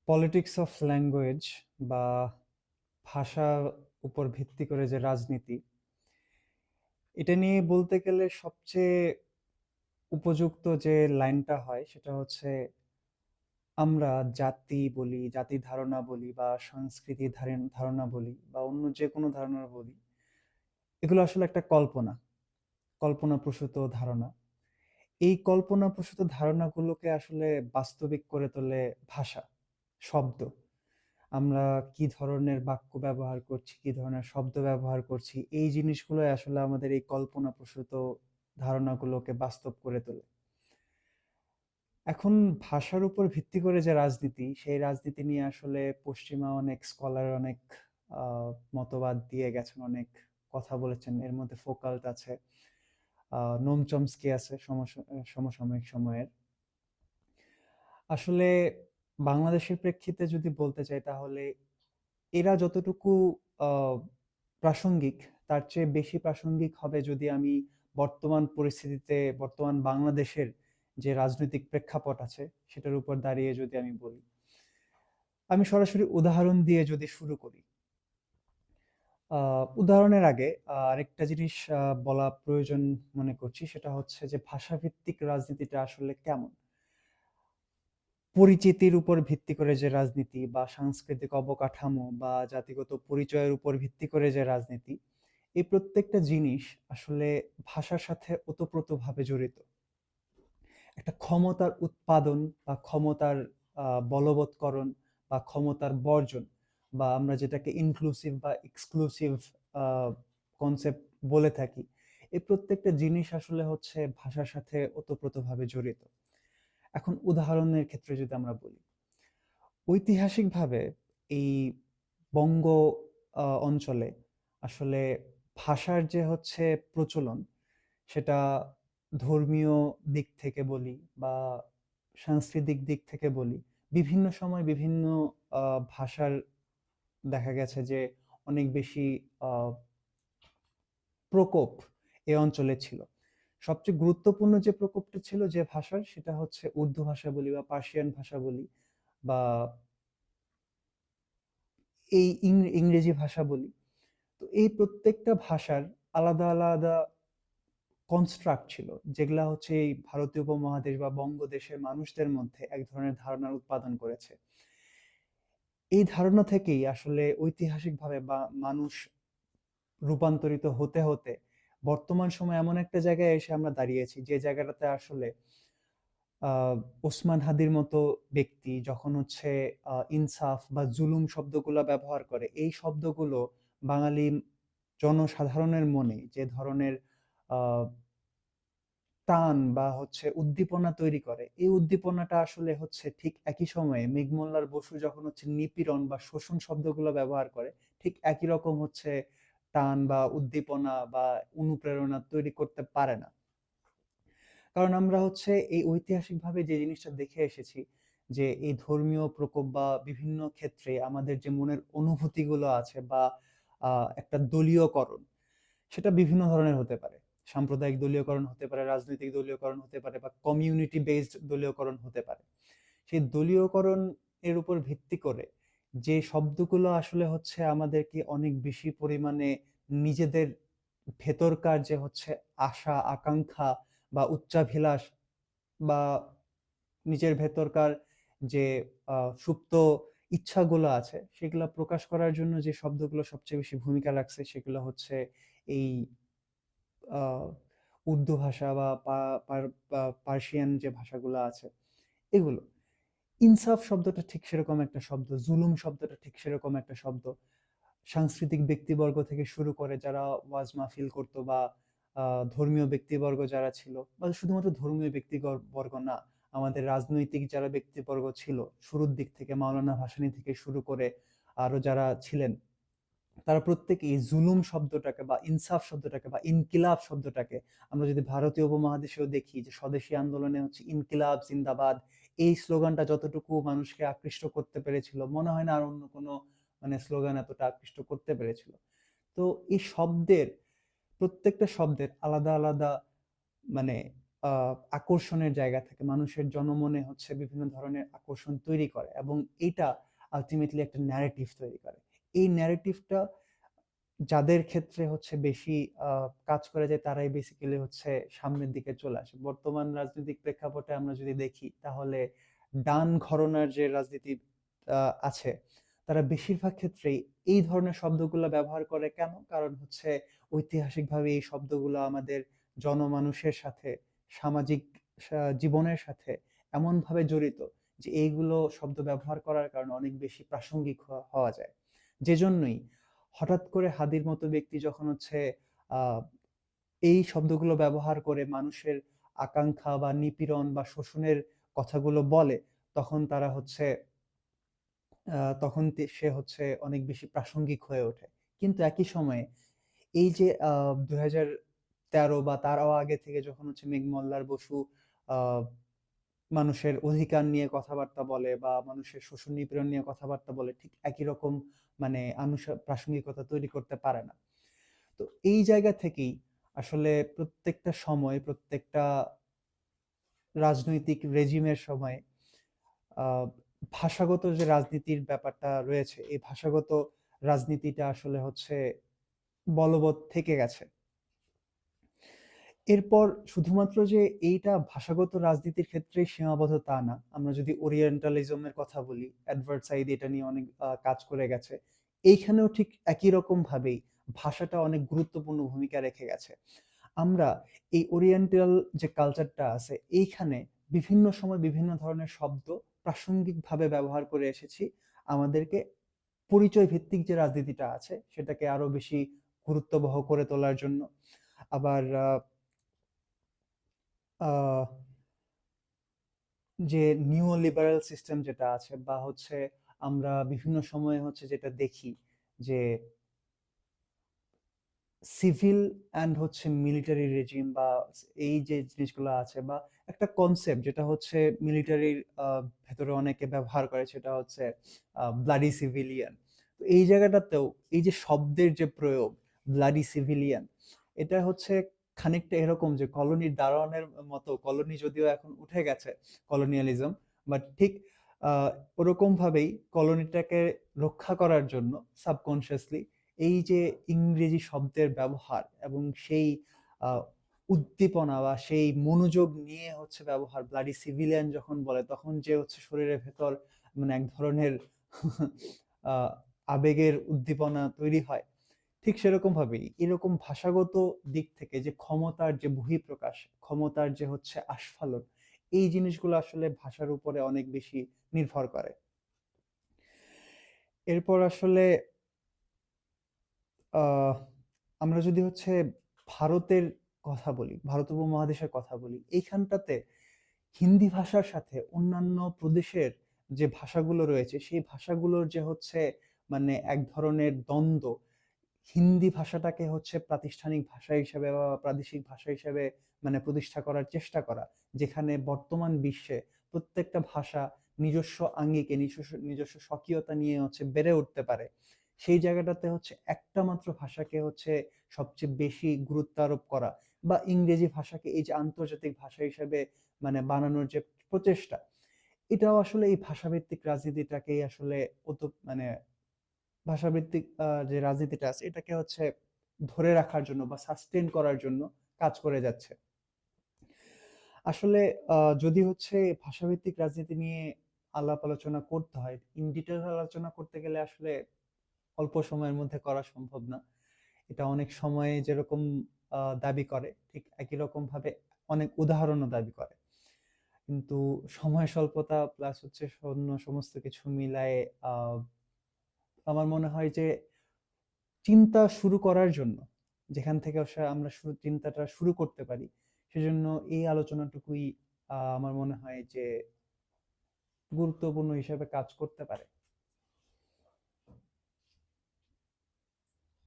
Politics of language বা ভাষার উপর ভিত্তি করে যে রাজনীতি, এটা নিয়ে বলতে গেলে সবচেয়ে উপযুক্ত যে লাইনটা হয় সেটা হচ্ছে আমরা জাতি বলি, জাতি ধারণা বলি বা সংস্কৃতি ধারণা বলি বা অন্য যে কোনো ধারণা বলি, এগুলো আসলে একটা কল্পনাপ্রসূত ধারণা। এই কল্পনাপ্রসূত ধারণাগুলোকে আসলে বাস্তবিক করে তোলে ভাষা, শব্দ। আমরা কি ধরনের বাক্য ব্যবহার করছি, কি ধরনের শব্দ ব্যবহার করছি, এই জিনিসগুলোই আসলে আমাদের এই কল্পনাপ্রসূত ধারণাগুলোকে বাস্তব করে তোলে। এখন ভাষার উপর ভিত্তি করে যে রাজনীতি, সেই রাজনীতি নিয়ে আসলে পশ্চিমা অনেক স্কলার অনেক মতবাদ দিয়ে গেছেন, অনেক কথা বলেছেন। এর মধ্যে ফোকাল্ট আছে, নোম চমস্কি আছে সমসাময়িক সময়ের। আসলে বাংলাদেশের প্রেক্ষিতে যদি বলতে চাই, তাহলে এরা যতটুকু আহ, প্রাসঙ্গিক, তার চেয়ে বেশি প্রাসঙ্গিক হবে যদি আমি বর্তমান পরিস্থিতিতে বর্তমান বাংলাদেশের যে রাজনৈতিক প্রেক্ষাপট আছে সেটার উপর দাঁড়িয়ে যদি আমি বলি। আমি সরাসরি উদাহরণ দিয়ে যদি শুরু করি, উদাহরণের আগে আরেকটা জিনিস বলা প্রয়োজন মনে করছি, সেটা হচ্ছে যে ভাষাভিত্তিক রাজনীতিটা আসলে কেমন। পরিচিতির উপর ভিত্তি করে যে রাজনীতি বা সাংস্কৃতিক অবকাঠামো বা জাতিগত পরিচয়ের উপর ভিত্তি করে যে রাজনীতি, এই প্রত্যেকটা জিনিস আসলে ভাষার সাথে ওতপ্রোতভাবে জড়িত। একটা ক্ষমতার উৎপাদন বা ক্ষমতার বলবৎকরণ বা ক্ষমতার বর্জন, বা আমরা যেটাকে ইনক্লুসিভ বা এক্সক্লুসিভ কনসেপ্ট বলে থাকি, এই প্রত্যেকটা জিনিস আসলে হচ্ছে ভাষার সাথে ওতপ্রোতভাবে জড়িত। এখন উদাহরণের ক্ষেত্রে যদি আমরা বলি, ঐতিহাসিকভাবে এই বঙ্গ অঞ্চলে আসলে ভাষার যে হচ্ছে প্রচলন, সেটা ধর্মীয় দিক থেকে বলি বা সাংস্কৃতিক দিক থেকে বলি, বিভিন্ন সময় বিভিন্ন ভাষার দেখা গেছে যে অনেক বেশি আহ, প্রকোপ এ অঞ্চলে ছিল। সবচেয়ে গুরুত্বপূর্ণ যে প্রকোপটা ছিল যে ভাষার, সেটা হচ্ছে উর্দু ভাষা বলি বা পার্সিয়ান ভাষা বলি বা এই ইংরেজি ভাষা বলি। তো এই প্রত্যেকটা ভাষার আলাদা আলাদা কনস্ট্রাক্ট ছিল, যেগুলা হচ্ছে এই ভারতীয় উপমহাদেশ বা বঙ্গদেশের মানুষদের মধ্যে এক ধরনের ধারণার উৎপাদন করেছে। এই ধারণা থেকেই আসলে ঐতিহাসিকভাবে বা মানুষ রূপান্তরিত হতে হতে বর্তমান সময় এমন একটা জায়গায় এসে আমরা দাঁড়িয়েছি, যে জায়গাটাতে আসলে আহ ওসমান হাদির মতো ব্যক্তি যখন হচ্ছে ইনসাফ বা জুলুম শব্দগুলো ব্যবহার করে, এই শব্দগুলো বাঙালি জনসাধারণের মনে যে ধরনের আহ টান বা হচ্ছে উদ্দীপনা তৈরি করে, এই উদ্দীপনাটা আসলে হচ্ছে ঠিক একই সময়ে মেঘমল্লার বসু যখন হচ্ছে নিপীড়ন বা শোষণ শব্দগুলো ব্যবহার করে, ঠিক একই রকম হচ্ছে টান বা উদ্দীপনা বা অনুপ্রেরণা তৈরি করতে পারে না। কারণ আমরা হচ্ছে এই ঐতিহাসিকভাবে যে জিনিসটা দেখে এসেছি, যে এই ধর্মীয় প্রকোপ বা বিভিন্ন ক্ষেত্রে আমাদের যে মনের অনুভূতিগুলো আছে বা একটা দলীয়করণ, সেটা বিভিন্ন ধরনের হতে পারে। সাম্প্রদায়িক দলীয়করণ হতে পারে, রাজনৈতিক দলীয়করণ হতে পারে, বা কমিউনিটি বেসড দলীয়করণ হতে পারে। সেই দলীয়করণ এর উপর ভিত্তি করে যে শব্দগুলো আসলে হচ্ছে আমাদেরকে অনেক বেশি পরিমাণে নিজেদের ভেতরকার যে হচ্ছে আশা আকাঙ্ক্ষা বা উচ্চাভিলাষ বা নিজের ভেতরকার যে সুপ্ত ইচ্ছাগুলো আছে, সেগুলো প্রকাশ করার জন্য যে শব্দগুলো সবচেয়ে বেশি ভূমিকা রাখছে, সেগুলো হচ্ছে এই আহ, উর্দু ভাষা বা পার্সিয়ান যে ভাষাগুলো আছে, এগুলো। ইনসাফ শব্দটা ঠিক সেরকম একটা শব্দ, জুলুম শব্দটা ঠিক সেরকম একটা শব্দ। সাংস্কৃতিক ব্যক্তিবর্গ থেকে শুরু করে যারা ওয়াজ মাহফিল করতো বা ধর্মীয় ব্যক্তিবর্গ যারা ছিল, বা শুধুমাত্র ধর্মীয় ব্যক্তিবর্গ না, আমাদের রাজনৈতিক যারা ব্যক্তিবর্গ ছিল শুরুর দিক থেকে, মাওলানা ভাসানী থেকে শুরু করে আরো যারা ছিলেন, তারা প্রত্যেকে এই জুলুম শব্দটাকে বা ইনসাফ শব্দটাকে বা ইনকিলাব শব্দটাকে, আমরা যদি ভারতীয় উপমহাদেশেও দেখি যে স্বদেশী আন্দোলনে হচ্ছে ইনকিলাব জিন্দাবাদ, এই স্লোগানটা যতটুকু মানুষকে আকৃষ্ট করতে পেরেছিল, মনে হয় না আর অন্য কোনো মানে স্লোগান এতটা আকৃষ্ট করতে পেরেছিল। তো এই শব্দের, প্রত্যেকটা শব্দের আলাদা আলাদা মানে আকর্ষণের জায়গা থেকে মানুষের জনমনে হচ্ছে বিভিন্ন ধরনের আকর্ষণ তৈরি করে, এবং এটা আলটিমেটলি একটা ন্যারেটিভ তৈরি করে। এই ন্যারেটিভটা যাদের ক্ষেত্রে হচ্ছে বেশি কাজ করে যায় তারাই বেসিক্যালি হচ্ছে সামনের দিকে চলে আসে। বর্তমান রাজনৈতিক প্রেক্ষাপটে আমরা যদি দেখি তাহলে ডান ঘরানার যে রাজনীতি আছে, তারা বেশিরভাগ ক্ষেত্রেই এই ধরনের শব্দগুলো ব্যবহার করে। কেন? কারণ হচ্ছে ঐতিহাসিকভাবে এই শব্দগুলো আমাদের জনমানুষের সাথে, সামাজিক জীবনের সাথে এমনভাবে জড়িত যে এইগুলো শব্দ ব্যবহার করার কারণে অনেক বেশি প্রাসঙ্গিক হওয়া যায়। যেজন্যই হঠাৎ করে হাদির মতো ব্যক্তি যখন হচ্ছে আহ এই শব্দগুলো ব্যবহার করে মানুষের আকাঙ্ক্ষা বা নিপীড়ন বা শোষণের কথাগুলো বলে, তখন তারা হচ্ছে সে হচ্ছে অনেক বেশি প্রাসঙ্গিক হয়ে ওঠে। কিন্তু একই সময়ে এই যে 2013 বা তারও আগে থেকে যখন হচ্ছে মেঘমল্লার বসু আহ মানুষের অধিকার নিয়ে কথাবার্তা বলে বা মানুষের শোষণ নিপীড়ন নিয়ে কথাবার্তা বলে, ঠিক একই রকম মানে প্রাসঙ্গিকতা তৈরি করতে পারে না। তো এই জায়গা থেকেই আসলে প্রত্যেকটা সময়, প্রত্যেকটা রাজনৈতিক রেজিমের সময় আহ ভাষাগত যে রাজনীতির ব্যাপারটা রয়েছে, এই ভাষাগত রাজনীতিটা আসলে হচ্ছে বলবৎ থেকে গেছে। এরপর শুধুমাত্র যে এইটা ভাষাগত রাজনীতির ক্ষেত্রে সীমাবদ্ধ তা না। আমরা যদি ওরিয়েন্টালিজমের কথা বলি, এডওয়ার্ড সাইদ এটা নিয়ে অনেক কাজ করে গেছে। এইখানেও ঠিক একই রকম ভাবেই ভাষাটা অনেক গুরুত্বপূর্ণ ভূমিকা রেখে গেছে। আমরা এই ওরিয়েন্টাল যে কালচারটা আছে, এইখানে বিভিন্ন সময় বিভিন্ন ধরনের শব্দ প্রাসঙ্গিকভাবে ব্যবহার করে এসেছি আমাদেরকে পরিচয় ভিত্তিক যে রাজনীতিটা আছে সেটাকে আরো বেশি গুরুত্ববহ করে তোলার জন্য। আবার আহ যে নিও লিবারাল সিস্টেম যেটা আছে, বা হচ্ছে আমরা বিভিন্ন সময়ে হচ্ছে যেটা দেখি যে সিভিল অ্যান্ড হচ্ছে মিলিটারি রেজিম, বা এই যে জিনিসগুলো আছে, বা একটা কনসেপ্ট যেটা হচ্ছে মিলিটারির ভেতরে অনেকে ব্যবহার করে, সেটা হচ্ছে ব্লাডি সিভিলিয়ান। তো এই জায়গাটাতেও এই যে শব্দের যে প্রয়োগ ব্লাডি সিভিলিয়ান, এটা হচ্ছে খানিকটা এরকম যে কলোনির দারোয়ানের মতো, কলোনি যদিও এখন উঠে গেছে কলোনিয়ালিজম, বাট ঠিক আহ ওরকম ভাবেই কলোনিটাকে রক্ষা করার জন্য সাবকনসিয়াসলি এই যে ইংরেজি শব্দের ব্যবহার এবং সেই আহ, উদ্দীপনা বা সেই মনোযোগ নিয়ে হচ্ছে ব্যবহার, ব্লাডি সিভিলিয়ান যখন বলে তখন যে হচ্ছে শরীরের ভেতর মানে এক ধরনের আহ, আবেগের উদ্দীপনা তৈরি হয়, ঠিক সেরকম ভাবেই এরকম ভাষাগত দিক থেকে যে ক্ষমতার যে বহিঃপ্রকাশ, ক্ষমতার যে হচ্ছে আস্ফালন, এই জিনিসগুলো আসলে ভাষার উপরে অনেক বেশি নির্ভর করে। এরপর আসলে আহ আমরা যদি হচ্ছে ভারতের কথা বলি, ভারত উপমহাদেশের কথা বলি, এইখানটাতে হিন্দি ভাষার সাথে অন্যান্য প্রদেশের যে ভাষাগুলো রয়েছে সেই ভাষাগুলোর যে হচ্ছে মানে এক ধরনের দ্বন্দ্ব, হিন্দি ভাষাটাকে হচ্ছে প্রাতিষ্ঠানিক ভাষা হিসেবে বা প্রাদেশিক ভাষা হিসেবে মানে প্রতিষ্ঠা করার চেষ্টা করা, যেখানে বর্তমান বিশ্বে প্রত্যেকটা ভাষা নিজস্ব আঙ্গিকে, নিজস্ব নিজস্ব স্বকীয়তা নিয়ে হচ্ছে বেড়ে উঠতে পারে, সেই জায়গাটাতে হচ্ছে একটা মাত্র ভাষাকে হচ্ছে সবচেয়ে বেশি গুরুত্ব আরোপ করা, বা ইংরেজি ভাষাকে এই যে আন্তর্জাতিক ভাষা হিসেবে মানে বানানোর যে প্রচেষ্টা, এটাও আসলে এই ভাষাভিত্তিক রাজনীতিটাকেই আসলে মানে ভাষাভিত্তিক যে রাজনীতিটা আছে এটাকে হচ্ছে ধরে রাখার জন্য বা সাস্টেন করার জন্য কাজ করে যাচ্ছে। আসলে যদি হচ্ছে ভাষাভিত্তিক রাজনীতি নিয়ে আলাপ আলোচনা করতে হয়, ইন ডিটেল আলোচনা করতে গেলে আসলে অল্প সময়ের মধ্যে করা সম্ভব না। এটা অনেক সময় যেরকম দাবি করে, ঠিক একই রকম ভাবে অনেক উদাহরণও দাবি করে। কিন্তু সময় স্বল্পতা প্লাস হচ্ছে অন্য সমস্ত কিছু মিলায়ে আহ আমার মনে হয় যে চিন্তা শুরু করার জন্য, যেখান থেকে আমরা চিন্তাটা শুরু করতে পারি, সেজন্য এই আলোচনাটুকুই আমার মনে হয় যে গুরুত্বপূর্ণ হিসেবে কাজ করতে পারে।